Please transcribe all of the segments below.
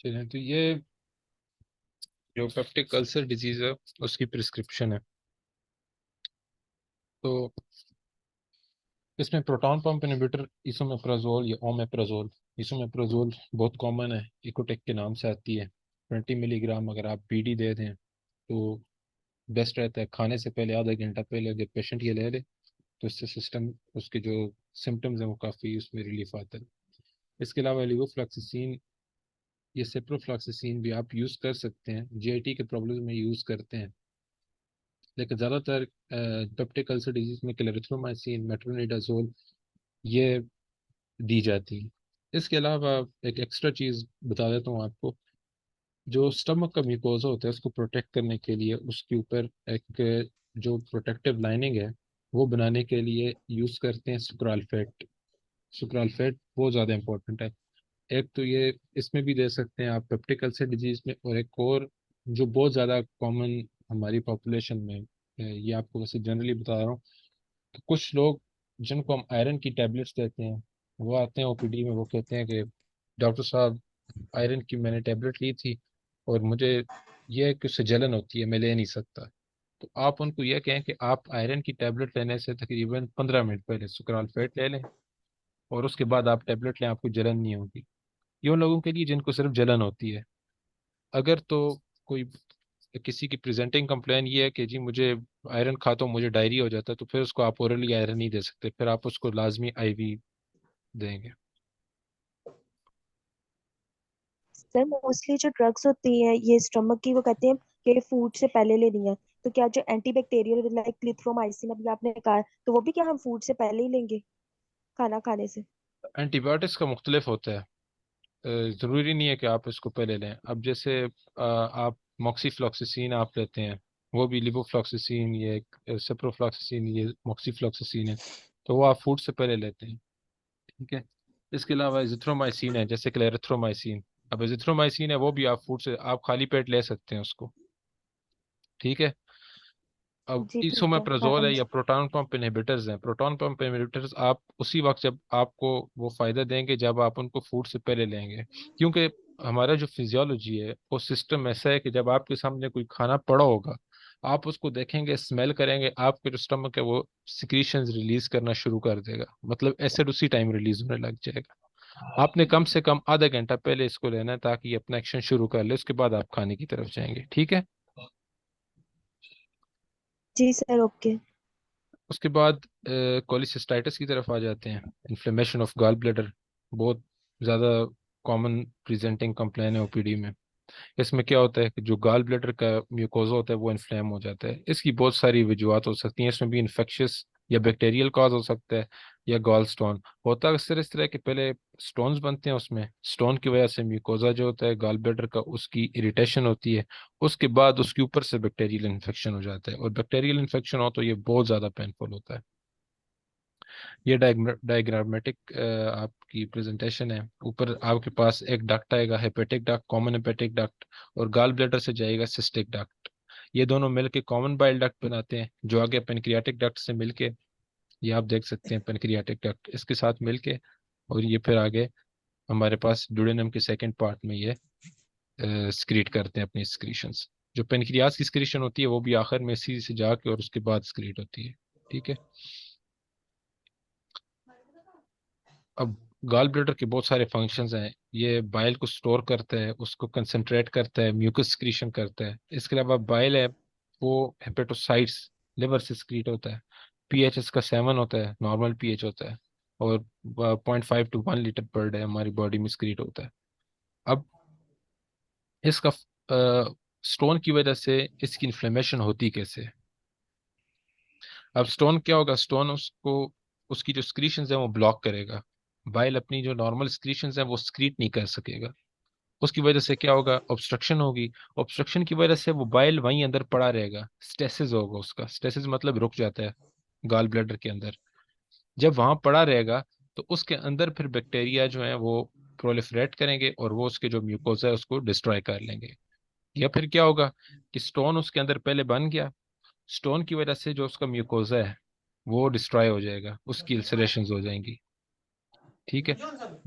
चलें, तो ये जो पेप्टिक अल्सर डिजीज़ है उसकी प्रिस्क्रिप्शन है। तो इसमें प्रोटॉन पंप इनहिबिटर इसोमेप्राजोल या ओमेप्राजोल, इसोमेप्राजोल बहुत कॉमन है, इकोटेक के नाम से आती है। 20 मिलीग्राम अगर आप बीडी दे दें तो बेस्ट रहता है। खाने से पहले आधा घंटा पहले अगर पेशेंट ये ले ले तो इससे सिस्टम, उसके जो सिम्टम्स हैं वो काफ़ी उसमें रिलीफ आता है। इसके अलावा लिवोफ्लॉक्सिसिन या सेप्रोफ्लॉक्सिसिन भी आप यूज़ कर सकते हैं, जीआईटी के प्रॉब्लम में यूज़ करते हैं। लेकिन ज़्यादातर पेप्टिक अल्सर डिजीज में क्लेरिथ्रोमाइसिन, मेट्रोनिडाजोल ये दी जाती है। इसके अलावा एक एक्स्ट्रा चीज़ बता देता हूँ आपको। जो स्टमक का म्यूकोजा होता है उसको प्रोटेक्ट करने के लिए उसके ऊपर एक जो प्रोटेक्टिव लाइनिंग है वो बनाने के लिए यूज़ करते हैं सुक्रालफेट। सुक्रालफेट बहुत ज़्यादा इंपॉर्टेंट है। एक तो ये इसमें भी दे सकते हैं आप पेप्टिक अल्सर डिजीज में, और एक और जो बहुत ज़्यादा कॉमन हमारी पॉपुलेशन में ये आपको वैसे जनरली बता रहा हूँ। तो कुछ लोग जिनको हम आयरन की टेबलेट्स देते हैं वो आते हैं ओपीडी में, वो कहते हैं कि डॉक्टर साहब आयरन की मैंने टेबलेट ली थी और मुझे ये है कि उससे जलन होती है, मैं ले नहीं सकता। तो आप उनको यह कहें कि आप आयरन की टेबलेट लेने से तकरीबन 15 मिनट पहले सुक्रालफेट ले लें और उसके बाद आप टेबलेट लें, आपको जलन नहीं होगी। ये उन लोगों के लिए जिनको सिर्फ जलन होती है। अगर तो कोई किसी की प्रेजेंटिंग कंप्लेन ये है कि जी मुझे आयरन खाता हूँ मुझे डायरी हो जाता है, तो फिर उसको आप ओरली आयरन नहीं दे सकते, फिर आप उसको लाजमी आईवी देंगे। सर मोस्टली जो ड्रग्स होती हैं ये स्टमक की, वो कहते हैं कि फूड से पहले लेनी है। तो क्या जो एंटीबैक्टीरियल लाइक क्लिथ्रोमाइसिन अभी आपने कहा है, तो वो भी क्या हम फूड से पहले ही लेंगे, खाना खाने से? एंटीबायोटिक्स का मुख्तलिफ होता है। ज़रूरी नहीं है कि आप इसको पहले लें। अब जैसे आप मॉक्सीफ्लॉक्सिसिन आप लेते हैं, वो भी लिवोफ्लॉक्सिसिन, ये सेप्रोफ्लॉक्सिसिन, ये मॉक्सीफ्लॉक्सिसिन है, तो वो आप फूड से पहले लेते हैं। ठीक है। इसके अलावा एजिथ्रोमाइसिन है, जैसे कि एरिथ्रोमाइसिन। अब एजिथ्रोमाइसिन है वो भी आप फूड से, आप खाली पेट ले सकते हैं उसको। ठीक है। अब जी ठीक है, हाँ इसोमेप्राजोल है या जी। प्रोटॉन पंप इनहिबिटर्स हैं। प्रोटॉन पंप इनहिबिटर्स आप उसी वक्त जब आपको वो फायदा देंगे जब आप उनको फूड से पहले लेंगे, क्योंकि हमारा जो फिजियोलॉजी है वो सिस्टम ऐसा है कि जब आपके सामने कोई खाना पड़ा होगा आप उसको देखेंगे, स्मेल करेंगे, आपके जो स्टमक है वो सिक्रीशंस रिलीज करना शुरू कर देगा, मतलब एसिड उसी टाइम रिलीज होने लग जाएगा। आपने कम से कम आधा घंटा पहले इसको लेना है ताकि ये अपना एक्शन शुरू कर ले, उसके बाद आप खाने की तरफ जाएंगे। ठीक है। जी सर, ओके। उसके बाद कोलिसिस्टाइटिस की तरफ आ जाते हैं। इन्फ्लेमेशन ऑफ गॉल ब्लैडर बहुत ज़्यादा कॉमन प्रेजेंटिंग कंप्लेन है ओपीडी में। इसमें क्या होता है कि जो गॉल ब्लैडर का म्यूकोजा होता है वो इन्फ्लेम हो जाता है। इसकी बहुत सारी वजूहत हो सकती हैं, इसमें भी इन्फेक्शियस या बैक्टीरियल कॉज हो सकता है या गॉल स्टोन होता है। अक्सर इस तरह के पहले स्टोन्स बनते हैं, उसमें स्टोन की वजह से म्यूकोजा जो होता है गॉल ब्लैडर का उसकी इरिटेशन होती है। उसके बाद उसके ऊपर से बैक्टीरियल इन्फेक्शन हो जाता है, और बैक्टीरियल इन्फेक्शन हो तो ये बहुत ज़्यादा पेनफुल होता है। ये डायग्रामेटिक आपकी प्रेजेंटेशन है। ऊपर आपके पास एक डक्ट आएगा, hepatic duct, common hepatic duct, और गाल ब्लैडर से जाएगा सिस्टिक डक्ट। ये दोनों मिलके कॉमन बाइल डक्ट बनाते हैं, जो आगे पेनक्रियाटिक डक्ट से मिलके, ये आप देख सकते हैं पेनक्रियाटिक डक्ट इसके साथ मिलके, और ये फिर आगे हमारे पास ड्यूडेनम के सेकंड पार्ट में ये स्क्रीट करते हैं अपनी स्क्रीशंस। जो पेनक्रियास की स्क्रीशन होती है वो भी आखिर में इसी से जाके और उसके बाद स्क्रीट होती है। ठीक है। अब गॉल ब्लैडर के बहुत सारे फंक्शंस हैं। ये बाइल को स्टोर करता है, उसको कंसंट्रेट करता है, म्यूकस सिक्रीशन करता है। इसके अलावा बाइल है वो हेपेटोसाइट्स लिवर से सिक्रीट होता है। पीएच इसका 7 होता है, नॉर्मल पीएच होता है, और 0.5 to 1 लीटर पर डे हमारी बॉडी में सिक्रीट होता है। अब इसका स्टोन की वजह से इसकी इन्फ्लेमेशन होती कैसे? अब स्टोन क्या होगा, स्टोन उसको, उसकी जो स्क्रीशंस है वो ब्लॉक करेगा। बाइल अपनी जो नॉर्मल स्क्रीशंस है वो स्क्रीट नहीं कर सकेगा। उसकी वजह से क्या होगा, ऑब्स्ट्रक्शन होगी। ऑब्स्ट्रक्शन की वजह से वो बाइल वहीं अंदर पड़ा रहेगा, स्टेसिस होगा उसका। स्टेसिस मतलब रुक जाता है गॉल ब्लैडर के अंदर। जब वहां पड़ा रहेगा तो उसके अंदर फिर बैक्टीरिया जो है वो प्रोलिफरेट करेंगे और वो उसके जो म्यूकोसा है उसको डिस्ट्रॉय कर लेंगे। या फिर क्या होगा कि स्टोन उसके अंदर पहले बन गया, स्टोन की वजह से जो उसका म्यूकोजा है वो डिस्ट्रॉय हो जाएगा, उसकी अल्सरेशंस हो जाएंगी। ठीक है।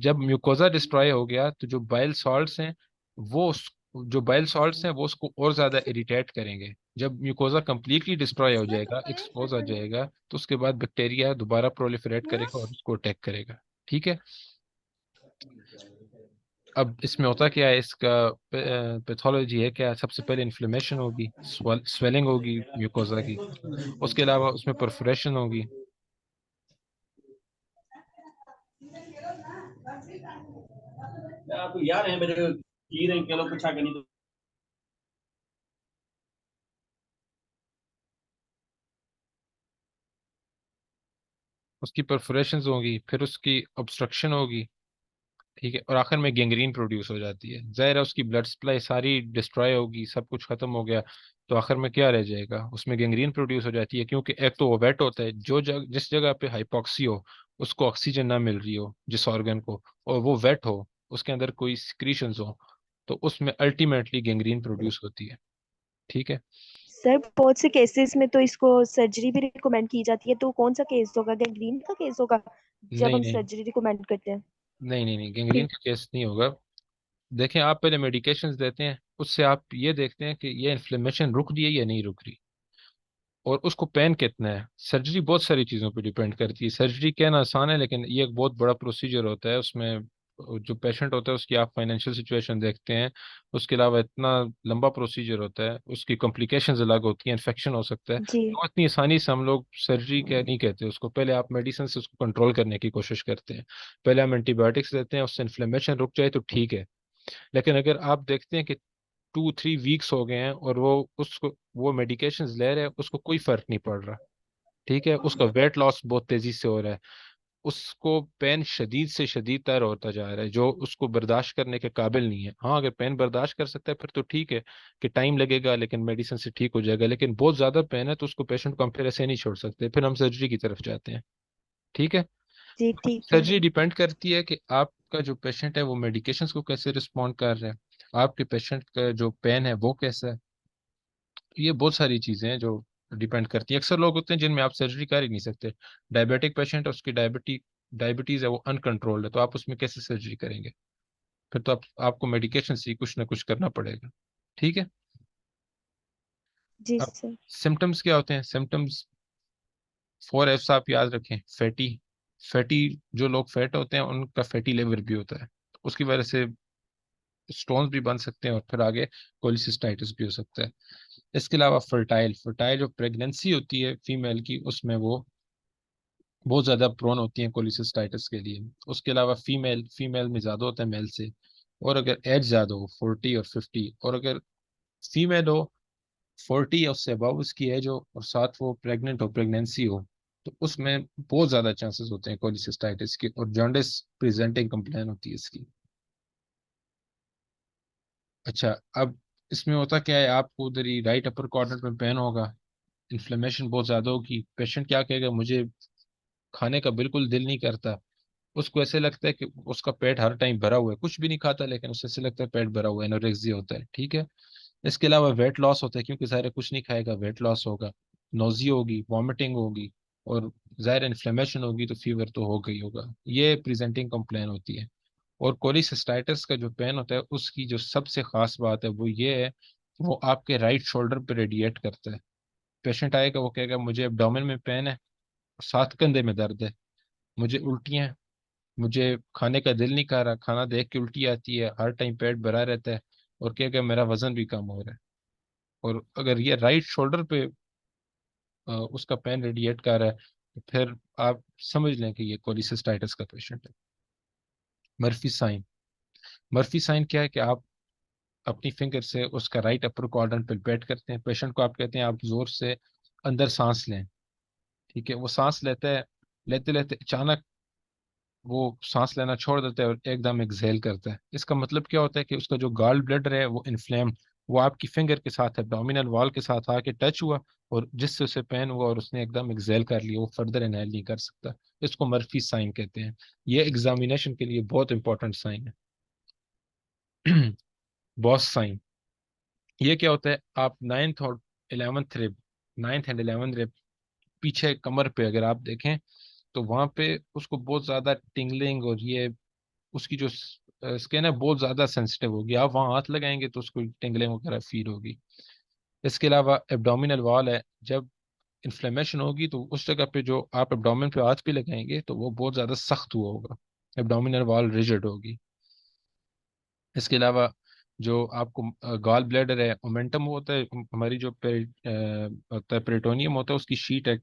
जब म्यूकोजा डिस्ट्रॉय हो गया तो जो बाइल सॉल्ट्स हैं वो जो बाइल सॉल्ट्स हैं वो उसको और ज़्यादा इरिटेट करेंगे। जब म्यूकोजा कंप्लीटली डिस्ट्रॉय हो जाएगा, एक्सपोज हो जाएगा, तो उसके बाद बैक्टीरिया दोबारा प्रोलिफरेट करेगा और उसको अटैक करेगा। ठीक है। अब इसमें होता क्या है, इसका पैथोलॉजी है क्या, सबसे पहले इन्फ्लेमेशन होगी, स्वेलिंग होगी म्यूकोजा की। उसके अलावा उसमें परफोरेशन होगी। आप यार हैं मेरे की रहे के लोग पूछा करनी तो उसकी परफोरेशन होगी, फिर उसकी ऑब्स्ट्रक्शन होगी। ठीक है। और आखिर में गैंग्रीन प्रोड्यूस हो जाती है। जाहिर है उसकी ब्लड सप्लाई सारी डिस्ट्रॉय होगी, सब कुछ खत्म हो गया, तो आखिर में क्या रह जाएगा, उसमें गैंग्रीन प्रोड्यूस हो जाती है। क्योंकि एक तो वो वेट होता है, जिस जगह पे हाइपॉक्सी हो, उसको ऑक्सीजन ना मिल रही हो जिस ऑर्गन को, और वो वेट हो, उसके अंदर कोई सिक्रीशंस हो, तो उसमें अल्टीमेटली गैंग्रीन प्रोड्यूस होती है। ठीक है। सर बहुत से केसेस में तो इसको सर्जरी भी रिकमेंड की जाती है, तो कौन सा केस होगा, गैंग्रीन का केस होगा जब नहीं हम नहीं सर्जरी रिकमेंड करते हैं? नहीं नहीं नहीं, गैंग्रीन ठीक। का केस नहीं होगा। देखें, आप पहले मेडिकेशंस देते हैं, उससे आप ये देखते हैं कि ये इन्फ्लेमेशन रुक रही है या नहीं रुक रही, और उसको पेन कितना है। सर्जरी बहुत सारी चीज़ों पे डिपेंड करती है। सर्जरी कहना आसान है, लेकिन ये एक बहुत बड़ा प्रोसीजर होता है। उसमें जो पेशेंट होता है उसकी आप फाइनेंशियल सिचुएशन देखते हैं। उसके अलावा इतना लंबा प्रोसीजर होता है, उसकी कॉम्प्लिकेशंस अलग होती हैं, इन्फेक्शन हो सकता है। जी। तो इतनी आसानी से हम लोग सर्जरी क्या नहीं कहते उसको। पहले आप मेडिसिन से उसको कंट्रोल करने की कोशिश करते हैं। पहले हम एंटीबायोटिक्स देते हैं, उससे इन्फ्लेमेशन रुक जाए तो ठीक है। लेकिन अगर आप देखते हैं कि 2-3 वीक्स हो गए हैं और वो मेडिकेशंस ले रहे हैं, उसको कोई फर्क नहीं पड़ रहा, ठीक है, उसका वेट लॉस बहुत तेजी से हो रहा है, उसको पेन शदीद से शदीद तर होता जा रहा है, जो उसको बर्दाश्त करने के काबिल नहीं है। हाँ, अगर पेन बर्दाश्त कर सकता है फिर तो ठीक है कि टाइम लगेगा लेकिन मेडिसिन से ठीक हो जाएगा। लेकिन बहुत ज़्यादा पेन है तो उसको पेशेंट को हम फिर ऐसे नहीं छोड़ सकते, फिर हम सर्जरी की तरफ जाते हैं। ठीक है। जी ठीक है। सर्जरी डिपेंड करती है कि आपका जो पेशेंट है वो मेडिकेशंस को कैसे रिस्पॉन्ड कर रहे हैं, आपके पेशेंट का जो पेन है वो कैसा है। तो ये बहुत सारी चीज़ें हैं जो डिपेंड करती हैं। अक्सर लोग होते हैं जिनमें आप सर्जरी कर ही नहीं सकते। डायबिटिक पेशेंट है, उसकी डायबिटीज़ है, वो अनकंट्रोल्ड है, तो आप उसमें कैसे सर्जरी करेंगे। फिर तो आपको मेडिकेशन से ही कुछ ना कुछ करना पड़ेगा। ठीक है। जी अब सर। सिम्टम्स क्या होते हैं, सिम्टम्स 4 F's आप याद रखें। फैटी फैटी जो लोग फैट होते हैं उनका फैटी लिवर भी होता है, उसकी वजह से स्टोन्स भी बन सकते हैं और फिर आगे कोलिसिस्टाइटिस भी हो सकता है। इसके अलावा फर्टाइल फर्टाइल जो प्रेगनेंसी होती है फीमेल की, उसमें वो बहुत ज़्यादा प्रोन होती हैं कोलिसिस्टाइटिस के लिए। उसके अलावा फीमेल फीमेल में ज़्यादा होता है मेल से। और अगर एज ज़्यादा हो 40 और 50, और अगर फीमेल हो 40 या उससे अबव उसकी एज हो और साथ वो प्रेग्नेंट हो, प्रेगनेंसी हो, तो उसमें बहुत ज़्यादा चांसेस होते हैं कोलिसिस्टाइटिस के, और जॉन्डिस प्रेजेंटिंग कंप्लेन होती है इसकी। अच्छा, अब इसमें होता क्या है, आपको उधर ही राइट अपर क्वाड्रेंट में पेन होगा, इन्फ्लेमेशन बहुत ज़्यादा होगी। पेशेंट क्या कहेगा, मुझे खाने का बिल्कुल दिल नहीं करता। उसको ऐसे लगता है कि उसका पेट हर टाइम भरा हुआ है, कुछ भी नहीं खाता लेकिन उसे ऐसे लगता है पेट भरा हुआ है, एनोरेक्सिया होता है। ठीक है। इसके अलावा वेट लॉस होता है, क्योंकि ज़ाहिर है कुछ नहीं खाएगा, वेट लॉस होगा, नोजी होगी, वॉमिटिंग होगी, और ज़ाहिर इन्फ्लेमेशन होगी तो फीवर तो हो गई होगा। ये प्रेजेंटिंग कंप्लेन होती है। और कोलिसिस्टाइटिस का जो पेन होता है उसकी जो सबसे खास बात है वो ये है, वो आपके राइट शोल्डर पे रेडिएट करता है। पेशेंट आएगा वो कहेगा मुझे एब्डोमेन में पेन है, साथ कंधे में दर्द है, मुझे उल्टियाँ, मुझे खाने का दिल नहीं कर रहा, खाना देख के उल्टी आती है, हर टाइम पेट भरा रहता है, और क्या क्या मेरा वजन भी कम हो रहा है। और अगर ये राइट शोल्डर पे उसका पेन रेडिएट कर रहा है, तो फिर आप समझ लें कि ये कोलिसिस्टाइटिस का पेशेंट है। मर्फी साइन मर्फी साइन क्या है कि आप अपनी फिंगर से उसका राइट अपर क्वाड्रेंट पे बैठ करते हैं, पेशेंट को आप कहते हैं आप जोर से अंदर सांस लें। ठीक है। वो सांस लेता है, लेते लेते अचानक वो सांस लेना छोड़ देता है और एकदम एक्सहेल करता है। इसका मतलब क्या होता है कि उसका जो गाल ब्लडर है वो इन्फ्लेम्ड, वो आपकी फिंगर के साथ एब्डोमिनल वॉल के साथ आके टच हुआ, और जिससे उसे पेन हुआ और उसने एकदम एक्सहेल कर लिया, वो फर्दर इनहेल नहीं कर सकता। इसको मर्फी साइन कहते हैं। ये एग्जामिनेशन के लिए बहुत इंपॉर्टेंट साइन है। बॉस साइन, ये क्या होता है, आप नाइन्थ एंड 11th रिब पीछे कमर पे अगर आप देखें, तो वहां पे उसको बहुत ज्यादा टिंगलिंग और ये उसकी जो स्किन है बहुत ज़्यादा सेंसिटिव होगी, आप वहाँ हाथ लगाएंगे तो उसको टिंगलिंग वगैरह फील होगी। इसके अलावा एब्डोमिनल वॉल है, जब इन्फ्लेमेशन होगी तो उस जगह पे जो आप एब्डोमेन पे हाथ भी लगाएंगे तो वो बहुत ज़्यादा सख्त हुआ होगा, एब्डोमिनल वॉल रिजिड होगी। इसके अलावा जो आपको गॉल ब्लैडर है, मोमेंटम होता है हमारी जो होता है पेरिटोनियम होता है, उसकी शीट है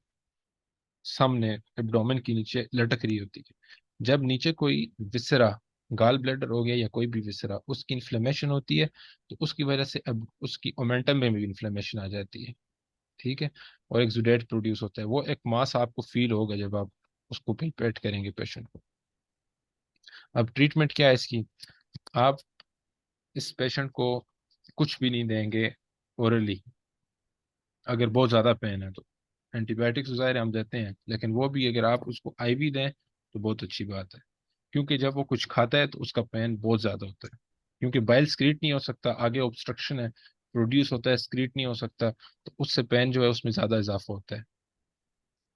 सामने एब्डोमेन के नीचे लटक रही होती है। जब नीचे कोई विसरा, गॉल ब्लैडर हो गया या कोई भी विसरा, उसकी इन्फ्लेमेशन होती है तो उसकी वजह से अब उसकी मोमेंटम में भी इन्फ्लेमेशन आ जाती है। ठीक है, और एक्सुडेट प्रोड्यूस होता है, वो एक मास आपको फील होगा जब आप उसको पिलपेट करेंगे पेशेंट को। अब ट्रीटमेंट क्या है इसकी, आप इस पेशेंट को कुछ भी नहीं देंगे ओरली, अगर बहुत ज़्यादा पेन है तो एंटीबायोटिक्स ज़ाहिर है हम देते हैं, लेकिन वो भी अगर आप उसको आईवी दें तो बहुत अच्छी बात है, क्योंकि जब वो कुछ खाता है तो उसका पेन बहुत ज़्यादा होता है, क्योंकि बाइल स्क्रीट नहीं हो सकता, आगे ऑब्स्ट्रक्शन है, प्रोड्यूस होता है, स्क्रीट नहीं हो सकता, तो उससे पेन जो है उसमें ज़्यादा इजाफा होता है।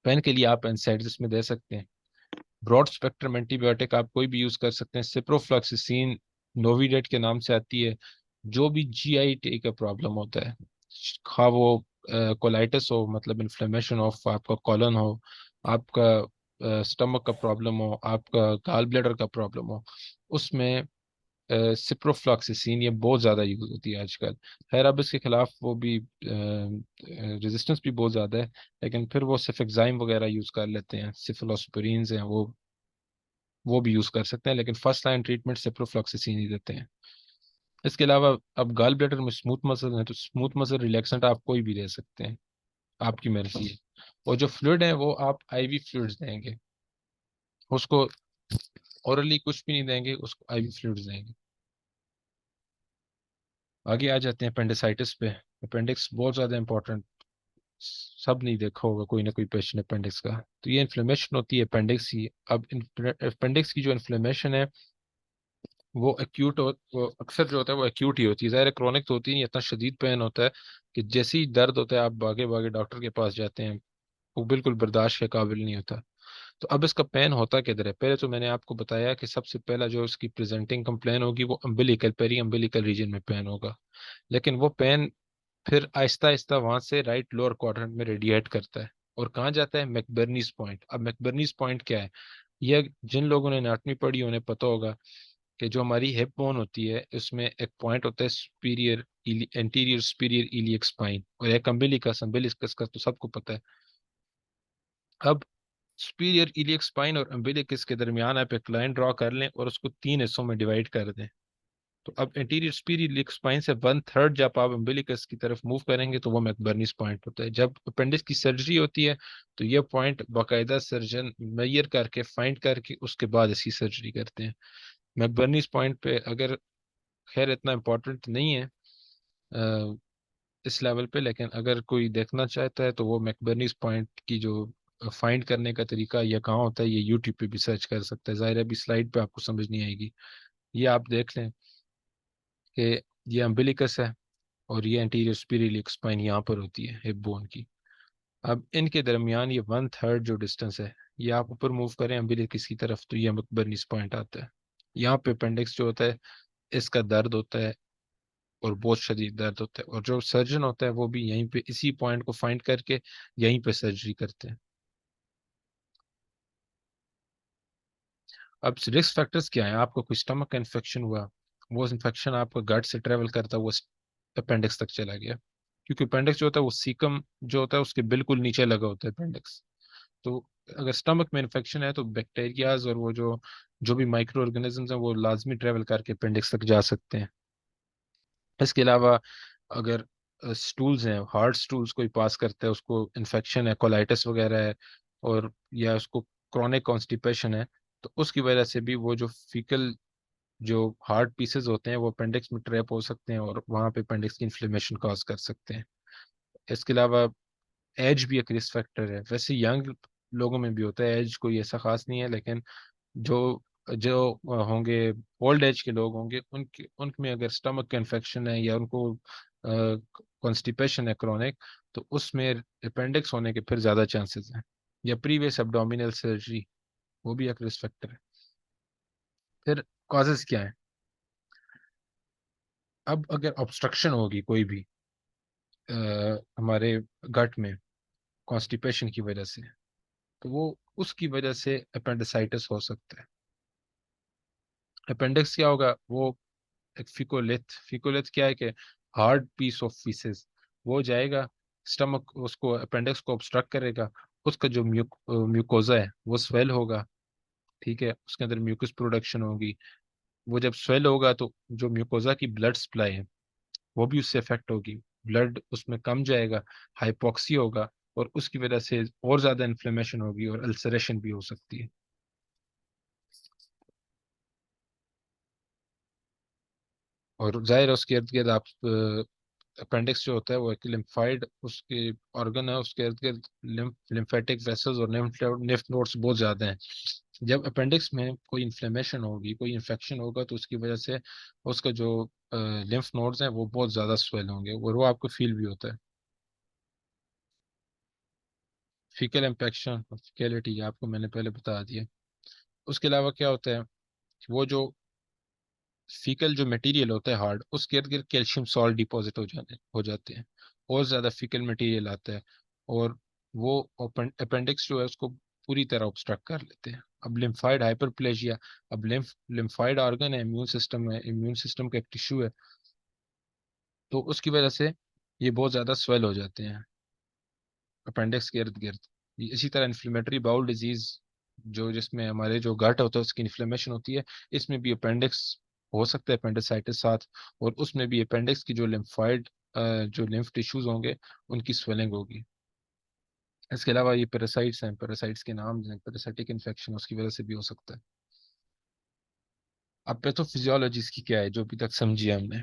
पेन के लिए आप एनसाइड्स में दे सकते हैं, ब्रॉड स्पेक्ट्रम एंटीबायोटिक आप कोई भी यूज कर सकते हैं, सिप्रोफ्लॉक्सिसिन नोविडेट के नाम से आती है, जो भी जीआईटी का प्रॉब्लम होता है, खा वो कोलाइटिस हो, मतलब इन्फ्लेमेशन ऑफ आपका कॉलन हो, आपका स्टमक का प्रॉब्लम हो, आपका गाल ब्लैडर का प्रॉब्लम हो, उसमें सिप्रोफ्लॉक्सिसिन ये बहुत ज़्यादा यूज होती है आजकल। खैर अब इसके खिलाफ वो भी रेजिस्टेंस भी बहुत ज़्यादा है, लेकिन फिर वो सिफेक्साइम वगैरह यूज़ कर लेते हैं, सिफलोस्पिरीन्स हैं वो भी यूज़ कर सकते हैं, लेकिन फर्स्ट लाइन ट्रीटमेंट सिप्रोफ्लॉक्सिसिन ही देते हैं। इसके अलावा अब गाल ब्लैडर में स्मूथ मसल है तो स्मूथ मसल रिलैक्सेंट आप कोई भी दे सकते हैं, आपकी मर्जी है। और जो फ्लूइड है वो आप आईवी फ्लूइड्स देंगे, उसको ओरली कुछ भी नहीं देंगे, उसको आईवी फ्लूइड्स देंगे। आगे आ जाते हैं अपेंडिसाइटिस पे। अपेंडिक्स बहुत ज़्यादा इंपॉर्टेंट, सब नहीं देखा होगा कोई ना कोई पेशेंट अपेंडिक्स का, तो ये इन्फ्लेमेशन होती है अपेंडिक्स की। अब अपेंडिक्स की जो इन्फ्लेमेशन है वो एक्यूट हो, वो अक्सर जो होता है वो एक्यूट ही होती है, ज़ाहिर क्रोनिक तो होती नहीं, इतना शदीद पेन होता है कि जैसे ही दर्द होता है आप भागे भागे डॉक्टर के पास जाते हैं, वो बिल्कुल बर्दाश्त के काबिल नहीं होता। तो अब इसका पेन होता किधर है, पहले तो मैंने आपको बताया कि सबसे पहला जो इसकी प्रेजेंटिंग कंप्लेन होगी वो अम्बिलिकल पेरी अम्बिलिकल रीजन में पेन होगा, लेकिन वो पेन फिर आहिस्ता आहिस्ता वहां से राइट लोअर क्वाड्रेंट में रेडिएट करता है और कहाँ जाता है, मैकबर्नीज पॉइंट। अब मैकबर्नीज पॉइंट क्या है, यह जिन लोगों ने एनाटॉमी पढ़ी उन्हें पता होगा कि जो हमारी हिप बोन होती है उसमें एक पॉइंट होता है superior anterior superior iliac spine, और एक अम्बिलिकस, अम्बिलिकस का तो सबको पता है। अब सुपीरियर इलियक स्पाइन और अम्बिलिकस के दरमियान आप एक लाइन ड्रॉ कर लें और उसको तीन हिस्सों में डिवाइड कर दें, तो अब एंटीरियर सुपीरियर इलियक स्पाइन से वन थर्ड जब आप अम्बिलिकस की तरफ मूव करेंगे तो वो मैकबर्नीस पॉइंट होता है। जब अपेंडिक्स की सर्जरी होती है तो ये पॉइंट बाकायदा सर्जन मेजर करके फाइंड करके उसके बाद इसकी सर्जरी करते हैं। मैकबर्नीस पॉइंट पे अगर, खैर इतना इम्पोर्टेंट नहीं है इस लेवल पे, लेकिन अगर कोई देखना चाहता है तो वो मैकबर्नीस पॉइंट की जो फाइंड करने का तरीका ये कहाँ होता है, ये यूट्यूब पे भी सर्च कर सकता है, ज़ाहिर है अभी स्लाइड पे आपको समझ नहीं आएगी। ये आप देख लें कि ये अम्बिलिकस है और ये एंटीरियर सुपीरियर स्पाइन यहाँ पर होती है हिप बोन की। अब इनके दरमियान ये वन थर्ड जो डिस्टेंस है, ये आप ऊपर मूव करें अम्बिलिकस की तरफ तो ये मैकबर्नीस पॉइंट आता है। यहाँ पे अपेंडिक्स जो होता है इसका दर्द होता है और बहुत शदीद दर्द होता है, और जो सर्जन होता है वो भी यहीं पे इसी पॉइंट को फाइंड करके यहीं पे सर्जरी करते हैं। अब रिस्क फैक्टर्स क्या है, आपको कोई स्टमक का इन्फेक्शन हुआ, वो इन्फेक्शन आपका गट से ट्रेवल करता हुआ अपेंडिक्स तक चला गया, क्योंकि अपेंडिक्स जो होता है वो सीकम जो होता है उसके बिल्कुल नीचे लगा होता है अपेंडिक्स। तो अगर स्टमक में इन्फेक्शन है तो बैक्टीरियाज और वो जो जो भी माइक्रो ऑर्गेनिजम्स हैं वो लाजमी ट्रेवल करके अपेंडिक्स तक जा सकते हैं। इसके अलावा अगर स्टूल्स हैं, हार्ड स्टूल्स कोई पास करता है, उसको इन्फेक्शन है, कोलाइटिस वगैरह है, और या उसको क्रॉनिक कॉन्स्टिपेशन है, तो उसकी वजह से भी वो जो फीकल जो हार्ड पीसेस होते हैं वो अपेंडिक्स में ट्रैप हो सकते हैं और वहाँ पे अपेंडिक्स की इन्फ्लेमेशन कॉज कर सकते हैं। इसके अलावा एज भी एक रिस्क फैक्टर है, वैसे यंग लोगों में भी होता है, एज कोई ऐसा खास नहीं है, लेकिन जो जो होंगे ओल्ड एज के लोग होंगे उनके उनमें अगर स्टमक का इन्फेक्शन है या उनको कॉन्स्टिपेशन है क्रॉनिक, तो उसमें अपेंडिक्स होने के फिर ज़्यादा चांसेस हैं, या प्रीवियस एब्डोमिनल सर्जरी, वो भी एक रिस्क फैक्टर है। फिर कॉजेज क्या है, अब अगर ऑब्स्ट्रक्शन होगी कोई भी हमारे गट में कॉन्स्टिपेशन की वजह से, तो वो उसकी वजह से अपेंडिसाइटिस हो सकता है। अपेंडिक्स क्या होगा? वो एक फिकोलिथ क्या है कि हार्ड पीस ऑफ फीसेस, वो जाएगा स्टमक, उसको अपेंडिक्स को ऑब्स्ट्रक्ट करेगा। उसका जो म्यूकोजा है वो स्वेल होगा। ठीक है, उसके अंदर म्यूकस प्रोडक्शन होगी। वो जब स्वेल होगा तो जो म्यूकोजा की ब्लड सप्लाई है वो भी उससे इफेक्ट होगी, ब्लड उसमें कम जाएगा, हाइपोक्सी होगा, और उसकी वजह से और ज्यादा इन्फ्लेमेशन होगी और अल्सरेशन भी हो सकती है। और जाहिर है उसके इर्द गिर्द आप अपेंडिक्स जो होता है वो एक लिम्फाइड उसके ऑर्गन है, उसके इर्द गिर्द लिम्फेटिक वेसल्स और लिम्फ नोड्स बहुत ज्यादा हैं। जब अपेंडिक्स में कोई इन्फ्लेमेशन होगी, कोई इन्फेक्शन होगा, तो उसकी वजह से उसका जो लिम्फ नोड्स हैं वो बहुत ज्यादा स्वेल होंगे और वो आपको फील भी होता है। फीकल इन्फेक्शन और फीकेलिटी आपको मैंने पहले बता दिया। उसके अलावा क्या होता है, वो जो फीकल जो मटेरियल होता है हार्ड, उसके इर्द गिर्द कैल्शियम सॉल्ट डिपॉजिट हो जाते हैं, और ज़्यादा फीकल मटेरियल आता है, और वो अपेंडिक्स जो है उसको पूरी तरह ऑब्स्ट्रक्ट कर लेते हैं। अब लिम्फाइड हाइपरप्लेजिया, अब लिम्फाइड ऑर्गन है, इम्यून सिस्टम का एक टिश्यू है, तो उसकी वजह से ये बहुत ज़्यादा स्वेल हो जाते हैं अपेंडिक्स के इर्द गिर्द। इसी तरह इन्फ्लेमेटरी बाउल डिजीज, जो जिसमें हमारे जो गट होता है उसकी इन्फ्लेमेशन होती है, इसमें भी अपेंडिक्स हो सकता है, अपेंडिसाइटिस साथ, और उसमें भी अपेंडिक्स की जो लिम्फाइड जो लिम्फ टिश्यूज होंगे उनकी स्वेलिंग होगी। इसके अलावा ये पैरासाइट्स हैं, पैरासाइट्स के नाम हैं, पैरासाइटिक इन्फेक्शन उसकी वजह से भी हो सकता है। अब पैथोफिजियोलॉजी इसकी क्या है जो अभी तक समझी है हमने,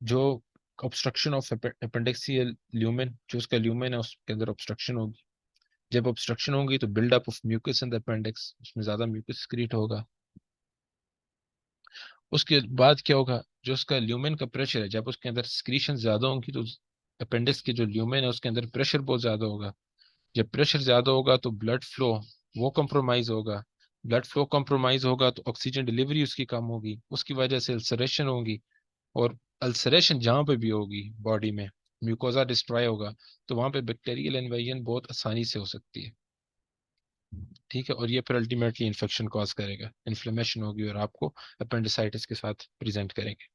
जो ऑब्स्ट्रक्शन ऑफ अपेंडिक्सियल ल्यूमेन, जो उसका ल्यूमेन है उसके अंदर ऑब्स्ट्रक्शन होगी। जब ऑब्स्ट्रक्शन होगी तो buildup of mucus in the appendix, उसमें ज्यादा म्यूकस क्रिएट होगा। उसके बाद क्या होगा, जो उसका ल्यूमेन का प्रेशर है, जब उसके अंदर सिक्रीशन ज्यादा होंगी तो अपेंडिक्स के जो ल्यूमेन है उसके अंदर प्रेशर बहुत ज्यादा होगा। जब प्रेशर ज्यादा होगा तो ब्लड फ्लो वो कंप्रोमाइज होगा। ब्लड फ्लो कंप्रोमाइज होगा तो ऑक्सीजन डिलीवरी उसकी कम होगी, उसकी वजह से अल्सरेशन होगी। और अल्सरेशन जहाँ पे भी होगी बॉडी में, म्यूकोजा डिस्ट्रॉय होगा, तो वहाँ पे बैक्टीरियल इन्वेजन बहुत आसानी से हो सकती है। ठीक है, और ये फिर अल्टीमेटली इन्फेक्शन कॉज करेगा, इन्फ्लेमेशन होगी और आपको अपेंडिसाइटिस के साथ प्रेजेंट करेंगे।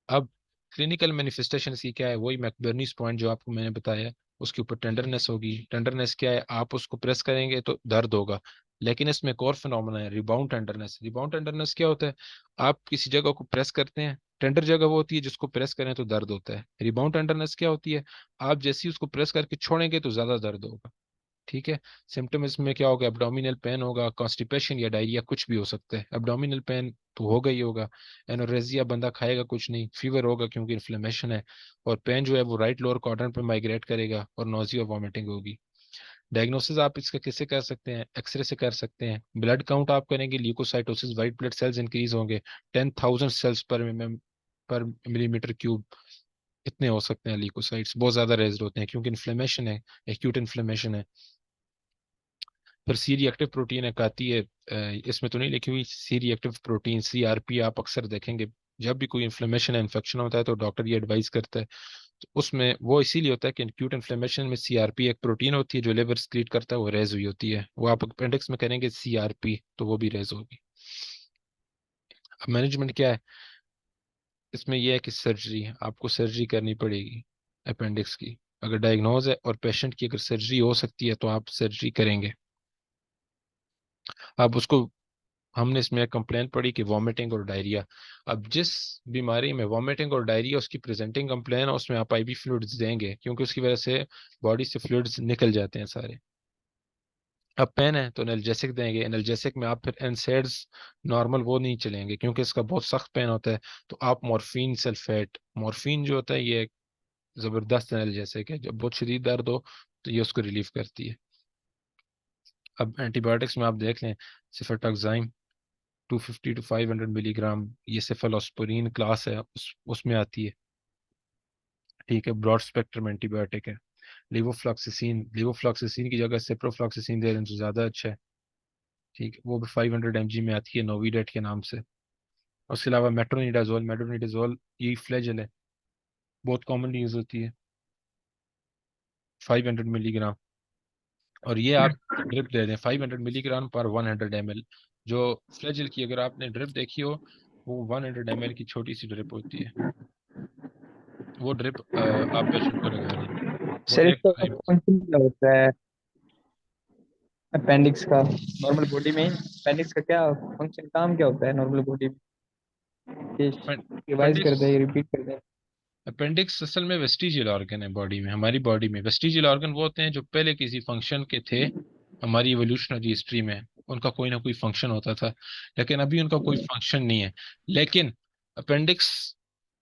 अब क्लिनिकल मैनिफेस्टेशन की क्या है, वही मैकबर्नीस पॉइंट जो आपको मैंने बताया, उसके ऊपर टेंडरनेस होगी। टेंडरनेस क्या है, आप उसको प्रेस करेंगे तो दर्द होगा, लेकिन इसमें एक और फिनोमेना है, रिबाउंड टेंडरनेस। रिबाउंड टेंडरनेस क्या होता है, आप किसी जगह को प्रेस करते हैं, टेंडर जगह वो होती है जिसको प्रेस करें तो दर्द होता है। रिबाउंड टेंडरनेस क्या होती है, आप जैसे ही उसको प्रेस करके छोड़ेंगे तो ज्यादा दर्द होगा। ठीक है, सिम्टम्स में क्या होगा, एब्डोमिनल पेन होगा, कॉन्स्टिपेशन या डायरिया कुछ भी हो सकता है। एब्डोमिनल पेन तो होगा ही होगा, एनोरेजिया, बंदा खाएगा कुछ नहीं, फीवर होगा क्योंकि इन्फ्लेमेशन है, और पेन जो है वो राइट लोअर क्वाड्रेंट पे माइग्रेट करेगा, और नोजिया वॉमिटिंग होगी। डायग्नोसिस आप इसका किससे कर सकते हैं, एक्सरे से कर सकते हैं। ब्लड काउंट आप करेंगे, leukocytosis, white blood cells increase होंगे, 10,000 सेल्स पर मिलीमीटर क्यूब, इतने हो सकते हैं। ल्यूकोसाइट्स बहुत ज्यादा रेज्ड होते हैं क्योंकि इन्फ्लेमेशन है, एक्यूट इन्फ्लेमेशन है। फिर सी रिएक्टिव प्रोटीन एक आती है, इसमें तो नहीं लिखी हुई, सी रिएक्टिव प्रोटीन, CRP, आप अक्सर देखेंगे जब भी कोई इन्फ्लेमेशन है, इन्फेक्शन होता है तो डॉक्टर ये एडवाइस करता है। तो उसमें वो इसीलिए होता है कि एक्यूट इन्फ्लेमेशन में CRP एक प्रोटीन होती है जो लिवर एक्सक्रीट करता है, वो रेज हुई होती है, वो आप अपेंडिक्स में करेंगे CRP तो वो भी रेज होगी। अब मैनेजमेंट क्या है इसमें, यह है कि सर्जरी, आपको सर्जरी करनी पड़ेगी अपेंडिक्स की। अगर डायग्नोज है और पेशेंट की अगर सर्जरी हो सकती है तो आप सर्जरी करेंगे। अब उसको, हमने इसमें कंप्लेन पड़ी कि वॉमिटिंग और डायरिया। अब जिस बीमारी में वॉमिटिंग और डायरिया उसकी प्रेजेंटिंग कंप्लेन है, उसमें आप IV फ्लूइड्स देंगे क्योंकि उसकी वजह से बॉडी से फ्लूइड्स निकल जाते हैं सारे। अब पेन है तो एनाल्जेसिक देंगे, एनाल्जेसिक में आप फिर एनसेड्स नॉर्मल वो नहीं चलेंगे क्योंकि इसका बहुत सख्त पेन होता है, तो आप मॉर्फिन सल्फेट, मॉर्फिन जो होता है ये एक जबरदस्त एनाल्जेसिक है, जब बहुत शदीद दर्द हो तो ये उसको रिलीफ करती है। अब एंटीबायोटिक्स में आप देख लें, सिफेटॉक्साइम 250 to 500 मिलीग्राम, ये सेफेलोस्पोरिन क्लास है, उसमें आती है। ठीक है, ब्रॉड स्पेक्ट्रम एंटीबायोटिक है। लिवोफ्लॉक्सिसिन की जगह सेप्रोफ्लॉक्सिसिन दे रहे हैं तो ज़्यादा अच्छा है। ठीक है, वो भी 500 mg में आती है, नोविडेट के नाम से। उसके अलावा मेट्रोनिडाजोल, मेट्रोनिडाजोल ये फ्लैजेल है, बहुत कॉमनली यूज होती है, 500 मिलीग्राम। और ये आप ड्रिप दे दें 500 मिलीग्राम पर 100 ml। जो फ्लैजेल की अगर आपने ड्रिप देखी हो, वो 100 ml की छोटी सी ड्रिप होती है। वो ड्रिप आप पेशेंट को लगा दें। वो सर एक इसका टाइम। फंक्शन क्या होता है अपेंडिक्स का नॉर्मल बॉडी में? अपेंडिक्स का क्या फंक्शन, काम क्या होता है नॉर्मल बॉडी में? ये रिवाइज कर अपेंडिक्स दे, रिपीट कर दे। अपेंडिक्स असल में वेस्टिजियल ऑर्गन है बॉडी में, हमारी बॉडी में वेस्टिजियल ऑर्गन वो होते हैं जो पहले किसी फंक्शन के थे हमारी इवोल्यूशनरी हिस्ट्री में। उनका कोई ना कोई फंक्शन होता था, लेकिन अभी उनका कोई फंक्शन नहीं है। लेकिन अपेंडिक्स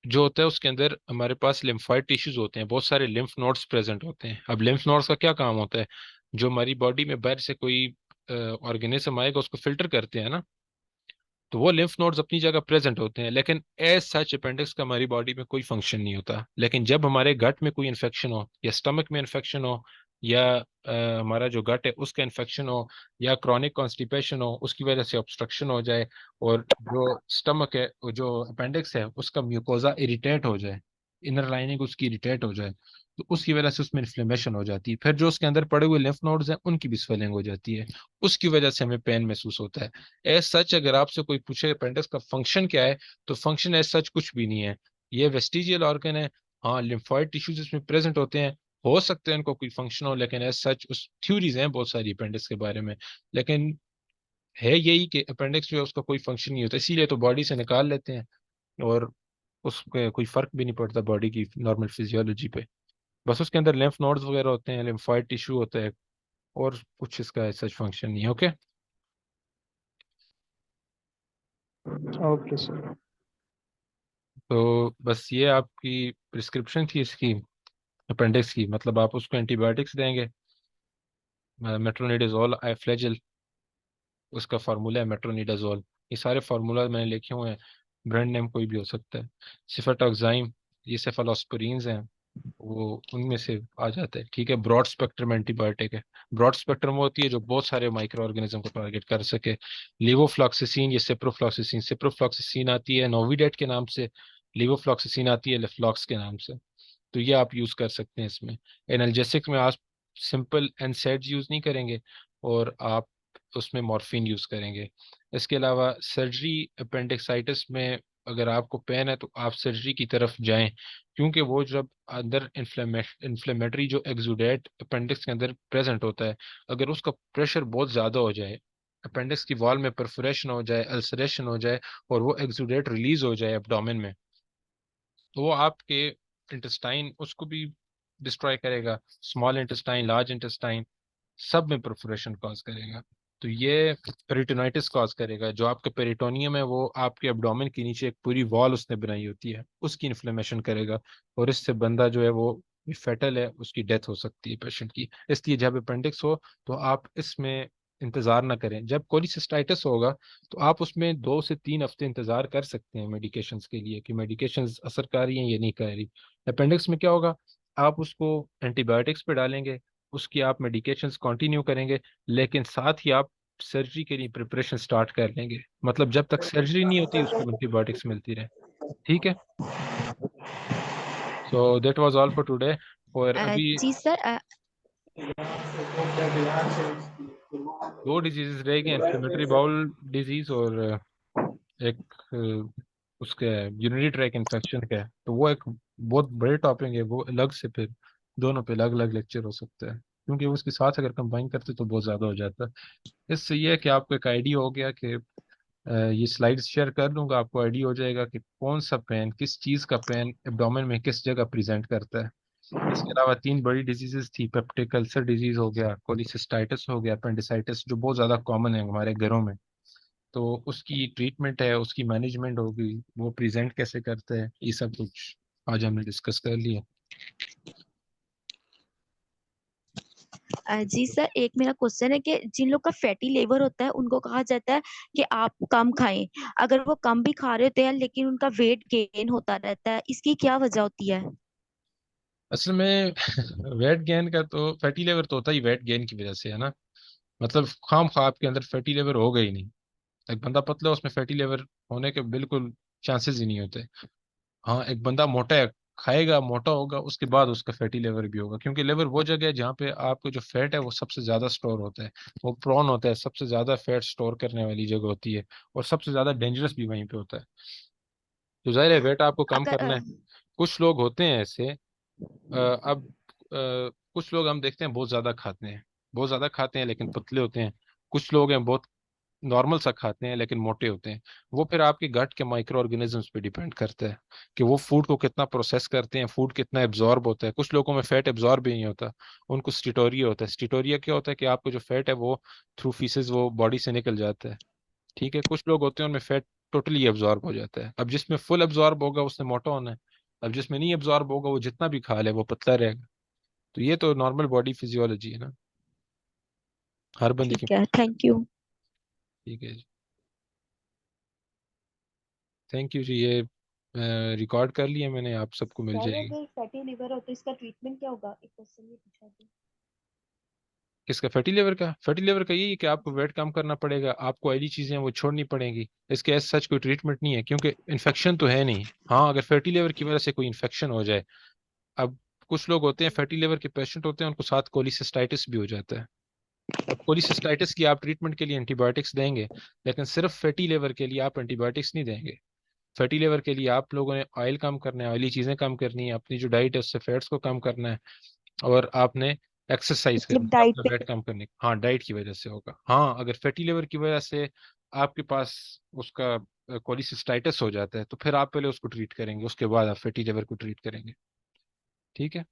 जो होता है उसके अंदर हमारे पास लिम्फाइड टिश्यूज होते हैं, बहुत सारे लिम्फ नोड्स प्रेजेंट होते हैं। अब लिम्फ नोड्स का क्या काम होता है? जो हमारी बॉडी में बाहर से कोई ऑर्गेनिज्म आएगा उसको फिल्टर करते हैं ना, तो वो लिम्फ नोड्स अपनी जगह प्रेजेंट होते हैं। लेकिन एज सच अपेंडिक्स का हमारी बॉडी में कोई फंक्शन नहीं होता। लेकिन जब हमारे गट में कोई इन्फेक्शन हो, या स्टमक में इन्फेक्शन हो, या हमारा जो गट है उसका इन्फेक्शन हो, या क्रॉनिक कॉन्स्टिपेशन हो, उसकी वजह से ऑब्स्ट्रक्शन हो जाए, और जो स्टमक है, जो अपेंडिक्स है उसका म्यूकोजा इरिटेट हो जाए, इनर लाइनिंग उसकी इरिटेट हो जाए, तो उसकी वजह से उसमें इन्फ्लेमेशन हो जाती है। फिर जो उसके अंदर पड़े हुए लिम्फ नोड्स हैं उनकी भी स्वेलिंग हो जाती है, उसकी वजह से हमें पेन महसूस होता है। एज सच अगर आपसे कोई पूछे अपेंडिक्स का फंक्शन क्या है, तो फंक्शन एज सच कुछ भी नहीं है। ये वेस्टिजियल ऑर्गन है। हाँ, लिम्फॉइड टिश्यूज इसमें प्रेजेंट होते हैं, हो सकते हैं इनको कोई फंक्शन हो, लेकिन एज सच उस थ्योरीज हैं बहुत सारी अपेंडिक्स के बारे में। लेकिन है यही कि अपेंडिक्स जो है उसका कोई फंक्शन नहीं होता, इसीलिए तो बॉडी से निकाल लेते हैं, और उसके कोई फर्क भी नहीं पड़ता बॉडी की नॉर्मल फिजियोलॉजी पे। बस उसके अंदर लिम्फ नोड्स वगैरह होते हैं, लिम्फॉइड टिश्यू होता है, और कुछ इसका सच फंक्शन नहीं है। ओके। Okay sir. तो बस ये आपकी प्रिस्क्रिप्शन थी इसकी, अपेंडिक्स की। मतलब आप उसको एंटीबायोटिक्स देंगे, मेट्रोनिडाजोल फ्लैजेल, उसका फार्मूला है मेट्रोनिडाजोल। ये सारे फार्मूला मैंने लिखे हुए हैं, ब्रांड नेम कोई भी हो सकता है। सिफेटॉक्साइम, ये सेफालोस्पोरिन्स हैं, वो उनमें से आ जाता है। ठीक है, ब्रॉड स्पेक्ट्रम एंटीबायोटिक है। ब्रॉड स्पेक्ट्रम होती है जो बहुत सारे माइक्रो ऑर्गेनिज्म को टारगेट कर सके। लीवोफ्लॉक्सिसिन, ये सेप्रोफ्लॉक्सिसिन, सेप्रोफ्लॉक्सिसिन आती है नोविडेट के नाम से, लीवोफ्लॉक्सिसिन आती है लेफ्लॉक्स के नाम से। तो ये आप यूज कर सकते हैं इसमें। एनाल्जेसिक में आप सिंपल एनसेड यूज नहीं करेंगे, और आप उसमें मॉर्फिन यूज करेंगे। इसके अलावा सर्जरी अपेंडिक्साइटिस में अगर आपको पेन है तो आप सर्जरी की तरफ जाएं, क्योंकि वो जब अंदर इन्फ्लेमेटरी जो एक्सुडेट अपेंडिक्स के अंदर प्रेजेंट होता है, अगर उसका प्रेशर बहुत ज़्यादा हो जाए, अपेंडिक्स की वॉल में परफोरेशन हो जाए, अल्सरेशन हो जाए, और वो एक्सुडेट रिलीज हो जाए एब्डोमेन में, तो वो आपके इंटेस्टाइन उसको भी डिस्ट्रॉय करेगा। स्मॉल इंटेस्टाइन, लार्ज इंटेस्टाइन, सब में परफोरेशन कॉज करेगा। तो ये पेरिटोनाइटिस कॉज करेगा। जो आपका पेरिटोनियम है वो आपके एब्डोमेन के नीचे एक पूरी वॉल उसने बनाई होती है, उसकी इन्फ्लेमेशन करेगा, और इससे बंदा जो है वो फेटल है, उसकी डेथ हो सकती है पेशेंट की। इसलिए जब अपेंडिक्स हो तो आप इसमें इंतजार ना करें। जब कोलिसिस्टाइटिस होगा तो आप उसमें 2 से 3 हफ्ते इंतजार कर सकते हैं मेडिकेशंस के लिए, कि मेडिकेशंस असर कर रही हैं या नहीं कर रही। अपेंडिक्स में क्या होगा, आप उसको एंटीबायोटिक्स पे डालेंगे, उसकी आप मेडिकेशंस कंटिन्यू करेंगे, लेकिन साथ ही आप सर्जरी के लिए प्रिपरेशन स्टार्ट कर लेंगे। मतलब जब तक सर्जरी नहीं होती उसको एंटीबायोटिक्स मिलती रहे। ठीक है। So that was all for today. और अभी जी सर। 2 डिजीजेस रह गए, इन्फ्लेमेटरी बाउल डिजीज, और एक उसके यूरिनरी ट्रैक इन्फेक्शन का है। तो वो एक बहुत बड़े टॉपिक है, वो अलग से फिर दोनों पे अलग अलग लेक्चर हो सकता है, क्योंकि वो उसके साथ अगर कंबाइन करते तो बहुत ज़्यादा हो जाता है। इससे ये है कि आपको एक आइडिया हो गया कि ये स्लाइड्स शेयर कर दूंगा, आपको आइडिया हो जाएगा कि कौन सा पेन, किस चीज़ का पेन एब्डोमेन में किस जगह प्रेजेंट करता है। इसके अलावा 3 बड़ी डिजीजेस थी, पेप्टिक अल्सर डिजीज हो गया, कोलिसिस्टाइटिस हो गया, अपेंडिसाइटिस जो बहुत ज़्यादा कॉमन है हमारे घरों में। तो उसकी ट्रीटमेंट है, उसकी मैनेजमेंट होगी, वो प्रेजेंट कैसे करते हैं, ये सब कुछ आज हमने डिस्कस कर लिया। जी सर, एक मेरा क्वेश्चन है कि जिन लोग का फैटी लिवर होता है उनको कहा जाता है कि आप कम खाएं। अगर वो कम भी खा रहे होते हैं लेकिन उनका वेट गेन होता रहता है, इसकी क्या वजह होती है? असल में वेट गेन का तो, फैटी लिवर तो होता ही वेट गेन की वजह से है ना। मतलब खाम खा आपके अंदर फैटी लिवर होगा ही नहीं। एक बंदा पतला है, उसमें फैटी लिवर होने के बिल्कुल चांसेस ही नहीं होते। हाँ, एक बंदा मोटा है, खाएगा मोटा होगा, उसके बाद उसका फैटी लिवर भी होगा, क्योंकि लिवर वो जगह है जहाँ पे आपको जो फैट है वो सबसे ज्यादा स्टोर होता है। वो प्रोन होता है, सबसे ज्यादा फैट स्टोर करने वाली जगह होती है, और सबसे ज्यादा डेंजरस भी वहीं पे होता है। तो जाहिर है वेट आपको कम अगर करना है। कुछ लोग होते हैं ऐसे, अब कुछ लोग हम देखते हैं बहुत ज्यादा खाते हैं, बहुत ज्यादा खाते हैं लेकिन पतले होते हैं। कुछ लोग हैं बहुत नॉर्मल सा खाते हैं लेकिन मोटे होते हैं। वो फिर आपके गट के माइक्रो ऑर्गेनिजम्स पे डिपेंड करता है कि वो फूड को कितना प्रोसेस करते हैं, फूड कितना एब्जॉर्ब होता है। कुछ लोगों में फैट एब्जॉर्ब भी नहीं होता, उनको स्टीटोरिया होता है। स्टीटोरिया क्या होता है कि आपको जो फैट है वो थ्रू फीसेस वो बॉडी से निकल जाता है। ठीक है, कुछ लोग होते हैं उनमें फैट टोटली एब्जॉर्ब हो जाता है। अब जिसमें फुल एब्जॉर्ब होगा उसने मोटा होना है, अब जिसमें नहीं एब्जॉर्ब होगा वो जितना भी खा ले वो पतला रहेगा। तो ये तो नॉर्मल बॉडी फिजियोलॉजी है ना, हर बंदे की। ठीक है, थैंक यू। ठीक है जी, थैंक यू जी। ये रिकॉर्ड कर लिया मैंने, आप सबको मिल सर जाएगी। अगर फैटी लिवर हो तो इसका ट्रीटमेंट क्या होगा? एक क्वेश्चन ये पूछा था। किसका? फैटी लिवर का? फैटी लिवर का यही है कि आपको वेट कम करना पड़ेगा, आपको ऑयली चीजें वो छोड़नी पड़ेंगी। इसके एज सच कोई ट्रीटमेंट नहीं है, क्योंकि इन्फेक्शन तो है नहीं। हाँ, अगर फैटी लिवर की वजह से कोई इन्फेक्शन हो जाए, अब कुछ लोग होते हैं जी। फैटी लिवर के पेशेंट होते हैं, उनको साथ कोलिसिस्टाइटिस भी हो जाता है। अब कोलिसिस्टाइटिस की आप ट्रीटमेंट के लिए एंटीबायोटिक्स देंगे, लेकिन सिर्फ फैटी लिवर के लिए आप एंटीबायोटिक्स नहीं देंगे। फैटी लिवर के लिए आप लोगों ने ऑयल कम करना है, ऑयली चीजें कम करनी है, अपनी जो डाइट है उससे फैट्स को कम करना है, और आपने एक्सरसाइज करनी मतलब है डाइट अपना पे। वेट कम करने की। हाँ, डाइट की वजह से होगा। हाँ, अगर फैटी लिवर की वजह से आपके पास उसका कोलिसिस्टाइटिस हो जाता है, तो फिर आप पहले उसको ट्रीट करेंगे, उसके बाद आप फैटी लिवर को ट्रीट करेंगे। ठीक है।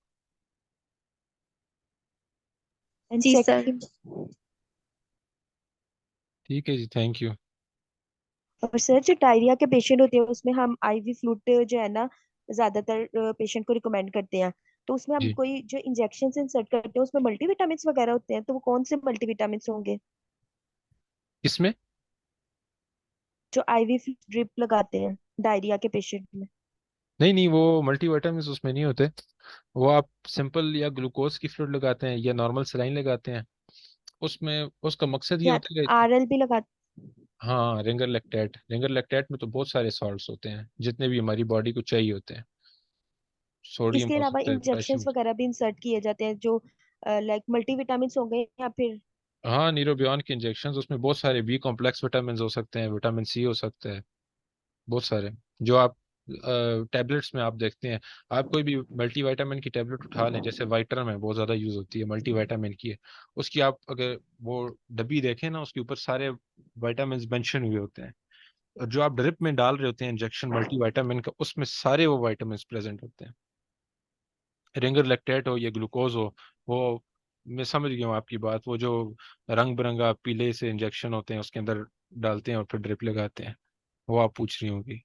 And ji sir. सेकंड, ठीक है जी, थैंक यू। और सर जो डायरिया के पेशेंट होते हैं उसमें हम आईवी फ्लूइड जो है ना, ज्यादातर पेशेंट को रिकमेंड करते हैं। तो उसमें हम जी, कोई जो इंजेक्शन इंसर्ट करते हैं उसमें मल्टीविटामिन वगैरह होते हैं, तो वो कौन से मल्टीविटामिन होंगे किसमें? जो आईवी ड्रिप लगाते हैं डायरिया के पेशेंट में? नहीं नहीं, वो मल्टीविटामिन उसमें नहीं होते। वो आप सिंपल या ग्लूकोज की फ्लूइड लगाते हैं या नॉर्मल सलाइन लगाते हैं। उसमें उसका मकसद ये या होता है कि आरएल भी लगाते? हाँ, रिंगर लैक्टेट में तो बहुत सारे सॉल्ट्स होते हैं जितने भी हमारी बॉडी को चाहिए होते हैं। सोडियम इसके हो अलावा सकता है, इंजेक्शन पोटेशियम। वगैरह भी इंसर्ट किए जाते हैं जो लाइक मल्टीविटामिन हो गए, या फिर? हाँ, न्यूरोबियन के इंजेक्शन, उसमें बहुत सारे बी कॉम्प्लेक्स विटामिन हो सकते हैं, विटामिन सी हो सकता है, बहुत सारे। जो आप टैबलेट्स में आप देखते हैं, आप कोई भी मल्टीविटामिन की टैबलेट उठा लें, जैसे वाइटरम है, बहुत ज़्यादा यूज़ होती है, मल्टीविटामिन की है। उसकी आप अगर वो डब्बी देखें ना, उसके ऊपर सारे विटामिन मेंशन हुए होते हैं। और जो आप ड्रिप में डाल रहे होते हैं इंजेक्शन मल्टीविटामिन का, उसमें सारे वो विटामिन प्रेजेंट होते हैं। रिंगर लैक्टेट हो या ग्लूकोज हो, वो मैं समझ गया हूँ आपकी बात। वो जो रंग बिरंगा पीले से इंजेक्शन होते हैं उसके अंदर डालते हैं और फिर ड्रिप लगाते हैं, वो आप पूछ रही होंगी।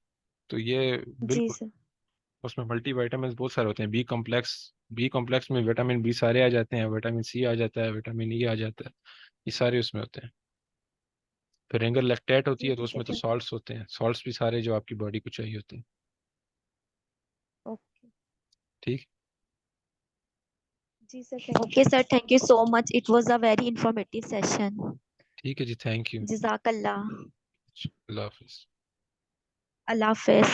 तो ये जी बिल्कुल, सर। उसमें मल्टी विटामिन बहुत सारे होते हैं। बी कॉम्प्लेक्स में विटामिन बी सारे आ जाते हैं, विटामिन सी आ जाता है, विटामिन ई आ जाता है, ये सारे उसमें होते हैं। फिर रिंगर लैक्टेट होती जी है तो ठीक है उसमें तो फिर। सॉल्ट्स होते हैं, सॉल्ट्स भी सारे जो आपकी बॉडी को चाहिए होते हैं। ओके। ठीक। जी sir, thank Okay you. sir, thank you so much. It was a very informative session. ठीक है जी, थैंक यू। Jazakallah. अल्लाह हाफिज। Allah Hafiz.